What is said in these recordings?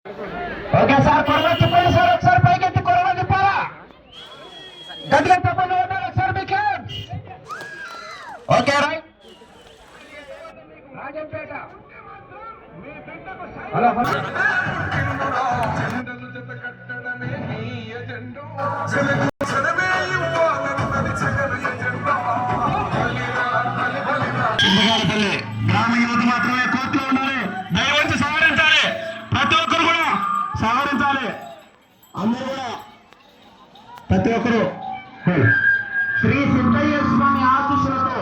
Okay sir, కొరవ చెప్పండి sir, ఒకసారి పైకెత్తి కొరవ చెప్పాలా, గట్టిగా చెప్పండి ఒకసారి మీకు. Okay right. రాజంపేట హలో గ్రామ యువత మాత్రమే కోర్టులో ఉండాలి. దయవంచి సహకరించాలి, ప్రతి ఒక్కరు కూడా సహకరించాలి. అందరూ కూడా ప్రతి ఒక్కరు శ్రీ సిద్ధయ్య స్వామి ఆశీస్సులతో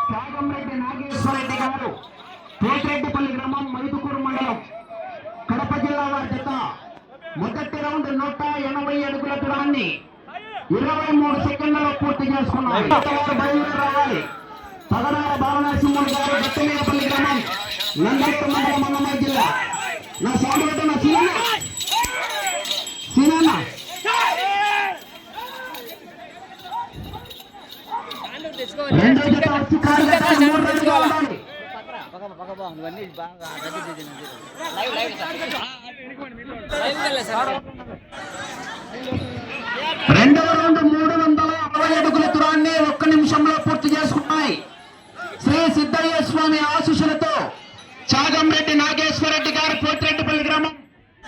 త్యాగంరెడ్డి నాగేశ్వరరెడ్డి గారు పోతిరెడ్డిపల్లి గ్రామం మైదుకూరు మండలం కడప జిల్లా వారి చేత మొదటి రౌండ్ 180 అడుగుల దూరాన్ని 23 సెకండ్లలో పూర్తి చేసుకున్నారు. బయలుదేరి రావాలి. పగడాల బాలనరసింహులు గారు గట్టమీదపల్లి గ్రామం నందట్టు మండలం అన్నమయ్య జిల్లా. నా సౌండ్ పెట్టిన సీనన్న రెండో జత వచ్చి కారు కట్టాలి, 3 రౌండ్లుగా ఉండాలి. రెండవ రౌండ్ 360 అడుగుల దూరాన్ని 1 నిమిషంలో పూర్తి చేసుకున్నాయి. శ్రీ సిద్ధయ్య స్వామి ఆశీస్సులతో చాగంరెడ్డి నాగేశ్వరరెడ్డి గారు పోతిరెడ్డిపల్లి గ్రామం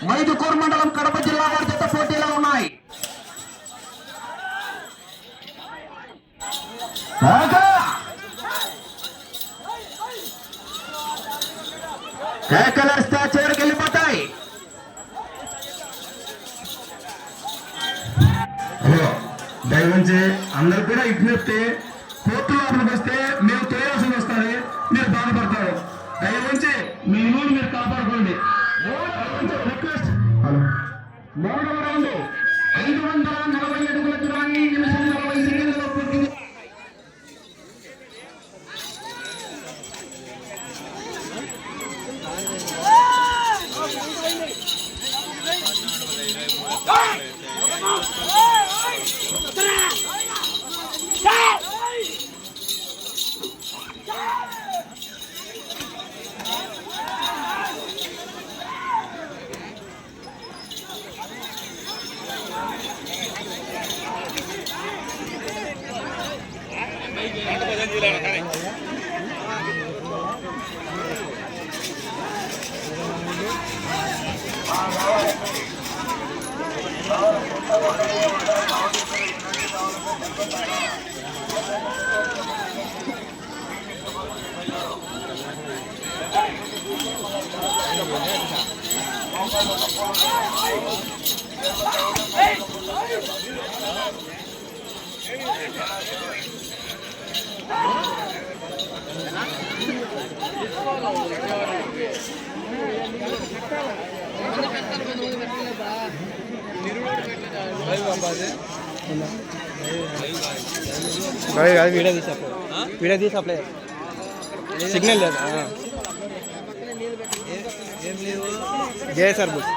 మైదుకూరు మండలం కడప జిల్లా వారి చేత పోటీలో ఉన్నాయి. కేకలేస్తే చివరికి వెళ్ళిపోతాయి. దయవంచి అందరు కూడా విజ్ఞప్తి, కోర్టు లోపలికి వస్తే మేము తోయాల్సి వస్తుంది, మీరు బాధపడతారు. దయవంచి మీ ఊరు మీరు కాపాడుకోండి. రిక్వెస్ట్. మూడవ రౌండ్ 540 అడుగుల దూరాన్ని 1 నిమిషం 40 సెకండ్లలో పూర్తి. వీడియో తీసి అప్లై సిగ్నల్ లేదు. జేఎస్ఆర్ బుక్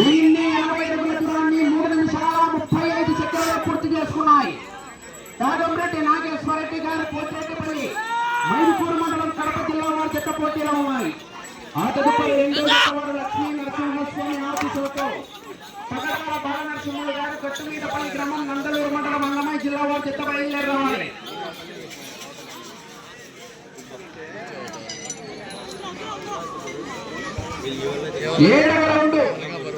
ఎన్ని 80 అడుగుల దూరాన్ని 3 నిమిషాల 35 సెకండ్లలో పూర్తి చేసుకున్నాయి. త్యాగంరెడ్డి నాగేశ్వరరెడ్డి గారు పోతిరెడ్డిపల్లి మైదుకూరు మండలం కడప జిల్లా వారి జత పోటీలో ఉన్నాయి. ఆ తదుపరి రెండో జత వారు లక్ష్మీ నరసింహస్వామి ఆశీస్సులతో పగడాల బాలనరసింహులు గారు గట్టుమీదపల్లి గ్రామం నందలూరు మండలం అన్నమయ్య జిల్లా వారి జత బయలుదేరి రావాలి. ఏడవ రౌండ్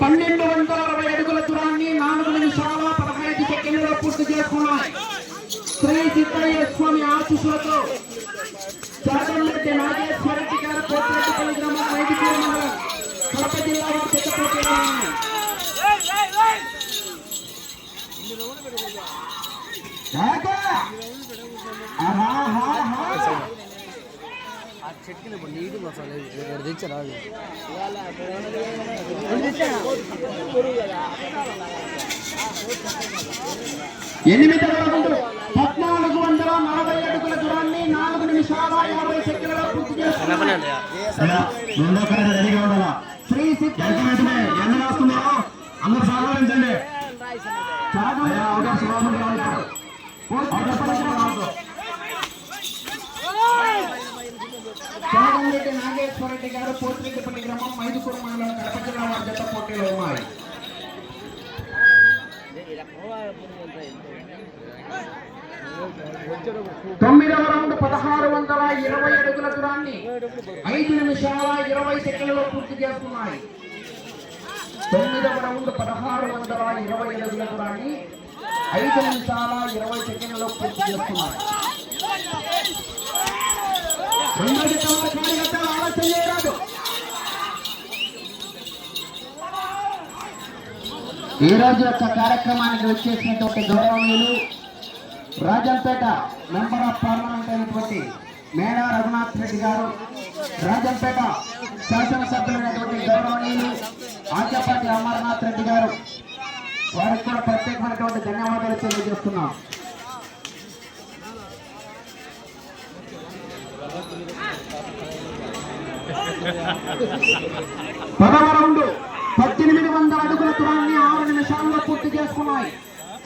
1260 అడుగుల దూరాన్ని 4 నిమిషాల 15 సెకండ్లలో పూర్తి చేసుకున్నాయి. శ్రీ సిద్ధయ్య స్వామి ఆశీస్సులతో చాగంరెడ్డి నాగేశ్వరరెడ్డి గారు పోతిరెడ్డిపల్లి గ్రామం మైదుకూరు మండలం కడప జిల్లా వారి చేత పోటీలో ఉన్నాయి. ఎనిమిదవ రౌండ్ 1440 అడుగుల దూరాన్ని 4 నిమిషాల 50 సెకండ్లలో పూర్తి చేస్తున్నారు. రెండో కరెంట్ రెడీగా ఉండాలా. శ్రీ సిద్ధయ్య ఎన్న రాస్తున్నారో అందరూ సహకరించండి. చాగంరెడ్డి నాగేశ్వర రెడ్డి గారు పోతిరెడ్డిపల్లి గ్రామం మైదుకూరు మండలం కడప జిల్లా వారి జత పోటీలో ఉన్నాయి. తొమ్మిదవ రౌండ్ 1620 అడుగుల దూరాన్ని 5 నిమిషాల 20 సెకండ్లలో పూర్తి చేస్తున్నాయి. తొమ్మిదవ రౌండ్ 1620 అడుగుల దూరాన్ని 5 నిమిషాల 20 సెకండ్లలో పూర్తి చేస్తున్నాయి. ఆలస్యం చేయరాదు. ఈ రోజు యొక్క కార్యక్రమానికి వచ్చేసినటువంటి గౌరవనీయులు రాజంపేట మెంబర్ ఆఫ్ పార్లమెంట్ అయినటువంటి మేడా రఘునాథ్ రెడ్డి గారు, రాజంపేట శాసనసభ్యులైనటువంటి గౌరవనీయులు ఆచపాటి అమర్నాథ్ రెడ్డి గారు, వారికి కూడా ప్రత్యేకమైనటువంటి ధన్యవాదాలు తెలియజేస్తున్నాం. పదవ రౌండ్ 1800 అడుగుల దూరాన్ని 6 నిమిషాల్లో పూర్తి చేసుకున్నాయి.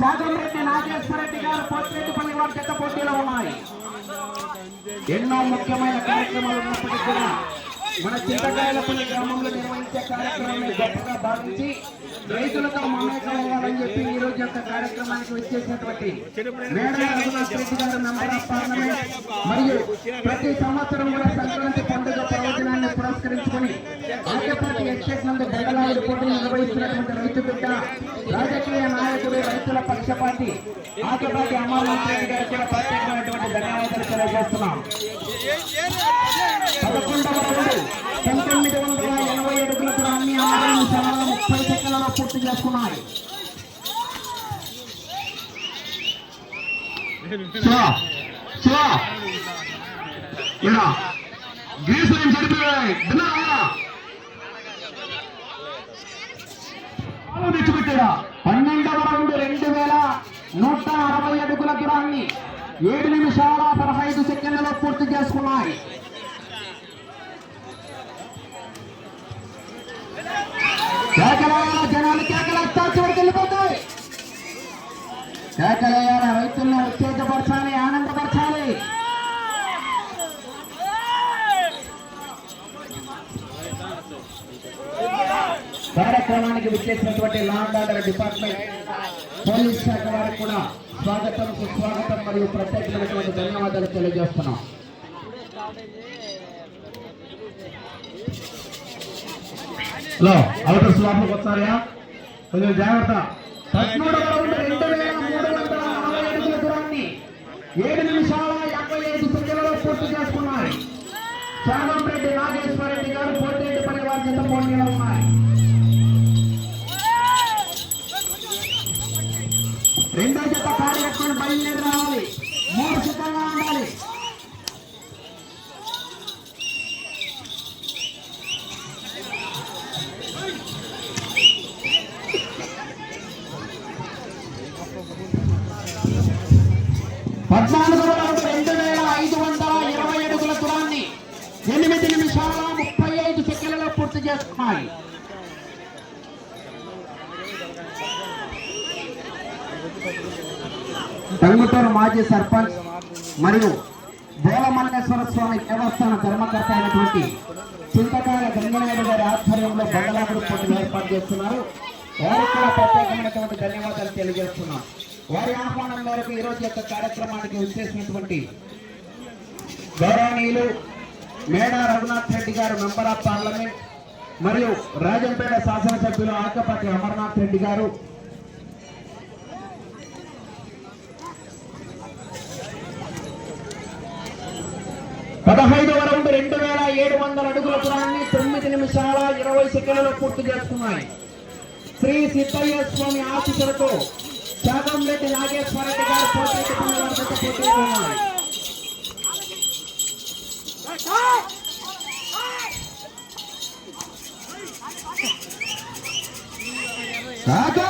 చాగంరెడ్డి నాగేశ్వర రెడ్డి గారు పోతిరెడ్డిపల్లి వారి జత పోటీలో ఉన్నాయి. ఎన్నో ముఖ్యమైన కార్యక్రమాలు ఉన్నప్పటికీ కూడా మన చింతకాయలపల్లి గ్రామంలో నిర్వహించే కార్యక్రమాన్ని గొప్పగా భావించి రైతులతో మమేకమవ్వాలని చెప్పి ఈ రోజు యొక్క కార్యక్రమానికి వచ్చేసినటువంటి మేడా రఘునాథ్ రెడ్డి గారు మెంబర్ ఆఫ్ పార్లమెంట్ మరియు ప్రతి సంవత్సరం కూడా సంక్రాంతి పండుగ ప్రయోజనాన్ని పురస్కరించుకొని ఆచపాటి ఎస్టేట్ నందు బెంగళూరు పోటీలు నిర్వహిస్తున్నటువంటి రైతు బిడ్డ రాజకీయ నాయకుడు రైతుల పక్షపాతి ఆచపాటి అమర్నాథ్ రెడ్డి గారు కూడా ప్రత్యేకమైనటువంటి ధన్యవాదాలు తెలియజేస్తున్నాం. 11వ రౌండ్ 1980 అడుగుల దూరాన్ని 6 నిమిషాల 30 సెకండ్లలో పూర్తి చేసుకున్నాయి. తెచ్చిపెట్టాడా 12వ రౌండ్ 2160 అడుగుల దూరాన్ని 7 నిమిషాల 15 సెకండ్లలో పూర్తి చేసుకున్నాయి. కేకలేయాల జనాలు కేకలేస్తారు, చివరికి వెళ్ళిపోతాయి. కేకలేయాల రైతులను ఉత్తేజపరచాలి, ఆనందపరచాలి. కార్యక్రమానికి విచ్చేసినటువంటి law and order department police శాఖ వారికి కూడా స్వాగతం, సుస్వాగతం మరియు ప్రత్యేకమైనటువంటి ధన్యవాదాలు తెలియజేస్తున్నాం. హలో అవుటర్ స్లాబ్లకు వచ్చారా, కొంచెం జాగ్రత్త. 13వ రౌండ్ 2340 అడుగుల దూరాన్ని 7 నిమిషాల 55 సెకండ్లలో పూర్తి చేసుకున్నాయి. చాగంరెడ్డి నాగేశ్వర రెడ్డి గారు పోతిరెడ్డిపల్లి వారి జత పోటీలో ఉన్నాయి. రెండో జత కార్యక్రమం బయలుదేరి రావాలి, 3 సిద్ధంగా ఉండాలి. పద్నాలుగవ రౌండ్ 2520 అడుగుల దూరాన్ని 8 నిమిషాల 35 సెకండ్లలో పూర్తి చేసుకున్నాయి. టంగుటూరు మాజీ సర్పంచ్ మరియు బోలమల్లేశ్వర స్వామి దేవస్థాన ధర్మకర్త అయినటువంటి చింతకాయల గంగనాయుడు గారి ఆధ్వర్యంలో బండలాగుడు పోటీలు ఏర్పాటు చేస్తున్నారు. వారికి కూడా ప్రత్యేకమైనటువంటి ధన్యవాదాలు తెలియజేస్తున్నాం. వారి ఆహ్వానం మేరకు ఈ రోజు యొక్క కార్యక్రమానికి వచ్చేసినటువంటి గౌరవనీయులు మేడా రఘునాథ్ రెడ్డి గారు మెంబర్ ఆఫ్ పార్లమెంట్ మరియు రాజంపేట శాసనసభ్యులు ఆకపాటి అమర్నాథ్ రెడ్డి గారు, పదహైదవ రౌండ్ 2700 అడుగుల దూరాన్ని 9 నిమిషాల 20 సెకండ్లలో పూర్తి చేసుకున్నాయి. శ్రీ సిద్ధయ్య స్వామి ఆశీస్సులతో చాగంరెడ్డి నాగేశ్వర రెడ్డి గారు పోటీలో ఉన్నాయి. కాకా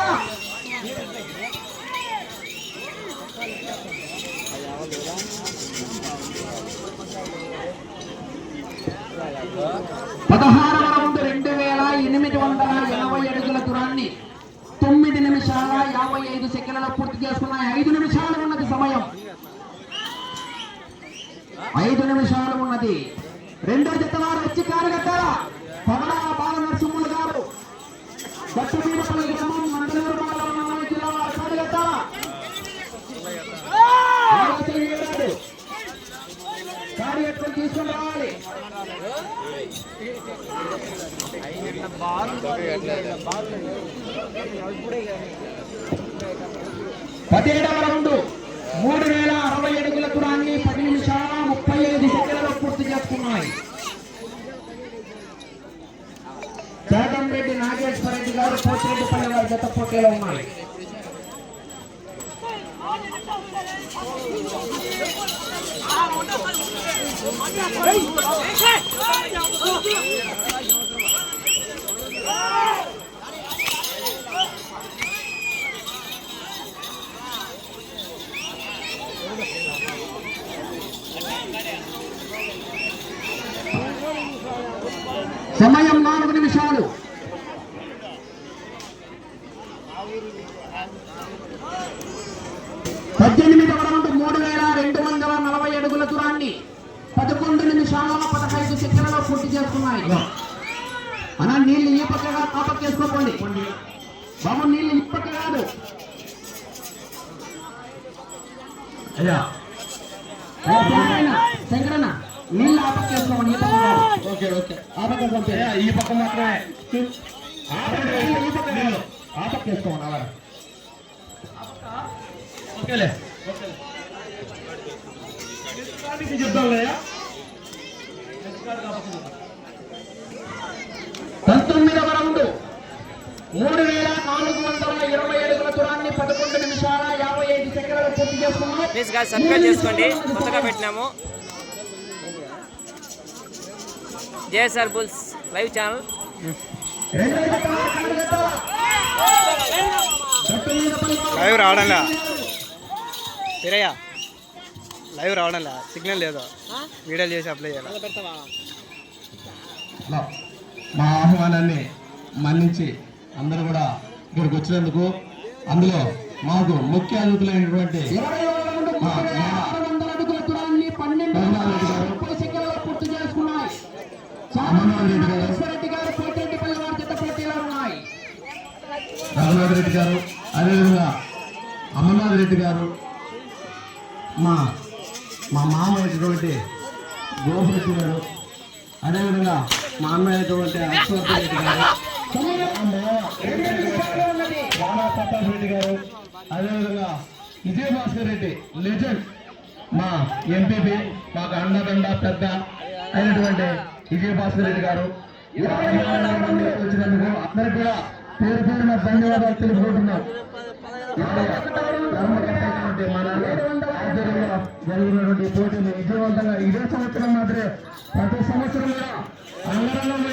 పదహారవ రౌండ్ 2880 అడుగుల దూరాన్ని 9 నిమిషాల 55 సెకండ్లలో పూర్తి చేసుకున్నాయి. 5 నిమిషాలు ఉన్నది సమయం, 5 నిమిషాలు ఉన్నది. రెండో జత వారు వచ్చి కారుగట్టాల పవనాల బాల నరసింహులు గారు గట్టుమీదపల్లి గ్రామం మండలూరు మండలం అన్నమయ్య జిల్లా వారు కారుగట్టాల కారు ఎత్తుకొని తీసుకుని రావాలి. 17వ రౌండ్ 3060 అడుగుల దూరాన్ని 10 నిమిషాల 35 సెకండ్లలో పూర్తి చేసుకున్నాయి. రెడ్డి నాగేశ్వర రెడ్డి గారు పోతిరెడ్డిపల్లి వారి జత పోటీలో ఉన్నాయి. సమయం 4 నిమిషాలు. పద్దెనిమిదవ రౌండ్ 3240 అడుగుల దూరాన్ని 11 నిమిషాల 15 సెకండ్లలో పూర్తి చేస్తున్నాయి. అన్న నీళ్లు ఈ పక్కగా ఆ పక్క వేసుకోండి బాబు, నీళ్లు ఈ పక్క కాదు. శంకరన్న నీళ్ళు ఆ పక్క వేసుకోండి, ఈ పక్క కాదు. ఓకే ఓకే, ఆ పక్క ఈ పక్క మాత్రమే, ఈ పక్క కాదు, ఆ పక్క వేసుకోండి. అలా ఓకేలే చెప్తాంలే. 19వ రౌండ్ 3420 అడుగుల దూరాన్ని 11 నిమిషాల 55 సెకండ్లలో పూర్తి చేసుకున్నాం. ప్లీజ్ గాయ్స్ సబ్స్క్రైబ్ చేసుకోండి, కొత్తగా పెట్టినాము JSR bulls live channel. Live రావడంలా వీరయ్య, లైవ్ రావడంలా, సిగ్నల్ లేదు, వీడియోలు చేసి అప్లై చేయాలి. మా ఆహ్వానాన్ని మన్నించి అందరూ కూడా ఇక్కడికి వచ్చినందుకు, అందులో మాకు ముఖ్య అతిథులైనటువంటి రఘునాథ్ రెడ్డి గారు, అదేవిధంగా అమర్నాథ్ రెడ్డి గారు, మా మామ అయినటువంటి గోపిరెడ్డి గారు, అదేవిధంగా మా అన్న అయినటువంటి అశ్వత్ రెడ్డి గారు, రాణా ప్రతాప్ రెడ్డి గారు, అదేవిధంగా విజయభాస్కర్ రెడ్డి లెజెండ్, మా ఎంపీపీ, మాకు అండదండ పెద్ద అయినటువంటి విజయభాస్కర్ రెడ్డి గారు వచ్చినందుకు అందరికీ కూడా పేరు పేరున ధన్యవాదాలు తెలుపుకుంటున్నాం. మన ఆధ్వర్యంలో జరిగినటువంటి పోటీలు విజయవంతంగా ఇదే సంవత్సరం మాత్రమే, ప్రతి సంవత్సరం కూడా అంగరంగంలో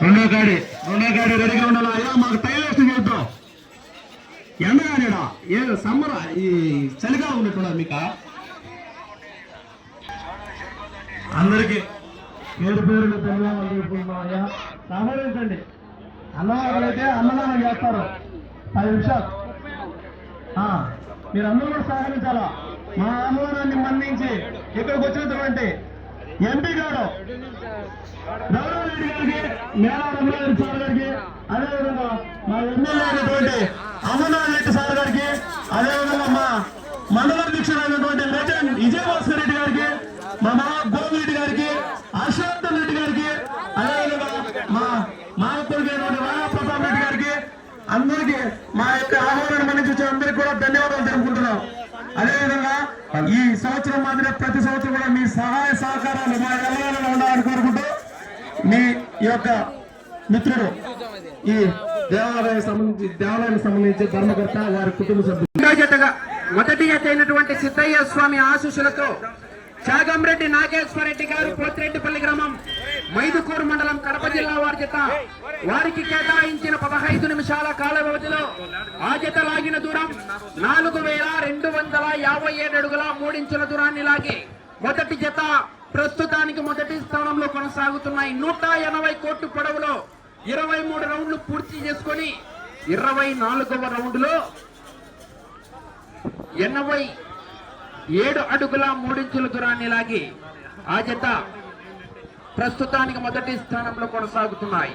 రెండో గాడి రెడీగా ఉండాలా? అయ్యా మాకు టైం వేస్ట్ చేద్దాం. ఎండగానేడా ఏ సమ్మర్ ఈ చలిగా ఉన్నట్టున్నా మీకు అందరికి పేరు పేరులు ధన్యవాదాలు చెప్పుకుంటున్నామయ్యా. సహకరించండి. అన్నవాళ్ళైతే అన్నదానం చేస్తారు 10 నిమిషాలు. మీరు అందరూ కూడా సహకరించాలా. మా అన్నదానాన్ని మన్నించి ఇక్కడికి వచ్చినటువంటి ఎంపీ గారు రెడ్డి గారికి, మేళా రమణారెడ్డి సార్ గారికి, అదేవిధంగా మా ఎమ్మెల్యే అయినటువంటి అమర్నాథ్ రెడ్డి సార్ గారికి, అదేవిధంగా మా మండలాధ్యక్షుడు అయినటువంటి లెజెండ్ విజయభాస్కర్ రెడ్డి గారికి, మా గోవిరెడ్డి గారికి, హర్షవర్ధన్ రెడ్డి గారికి, అదేవిధంగా మా మానవుడికి అయినటువంటి రాణాప్రతాప్ రెడ్డి గారికి, అందరికీ మా యొక్క ఆహ్వానాన్ని మన్నించి వచ్చే అందరికీ కూడా ధన్యవాదాలు తెలుపుకుంటున్నాం. అదేవిధంగా ఈ సంవత్సరం మాదిరి ప్రతి సంవత్సరం కూడా మీ సహాయ సహకారాలు మా ఎల్లవేళలో ఉండాలని కోరుకుంటూ మీ యొక్క మిత్రుడు ఈ దేవాలయానికి సంబంధించి ధర్మకర్త వారి కుటుంబ సభ్యులు మొదటి జత అయినటువంటి సిద్ధయ్య స్వామి ఆశీస్సులతో చాగంరెడ్డి నాగేశ్వరరెడ్డి గారు పోతిరెడ్డిపల్లి గ్రామం మైదుకూరు మండలం కడప జిల్లా వారి జత వారికి కేటాయించిన 15 నిమిషాల కాల వ్యవధిలో ఆ జత లాగిన దూరం 4257 అడుగుల 3 ఇంచుల దూరాన్ని లాగి మొదటి జత ప్రస్తుతానికి మొదటి స్థానంలో కొనసాగుతున్నాయి. 180 కోట్ల పొడవులో 23 రౌండ్లు పూర్తి చేసుకొని 24వ రౌండ్లో 87 అడుగుల 3 ఇంచుల దూరాన్ని లాగి ఆ జత ప్రస్తుతానికి మొదటి స్థానంలో కొనసాగుతున్నాయి.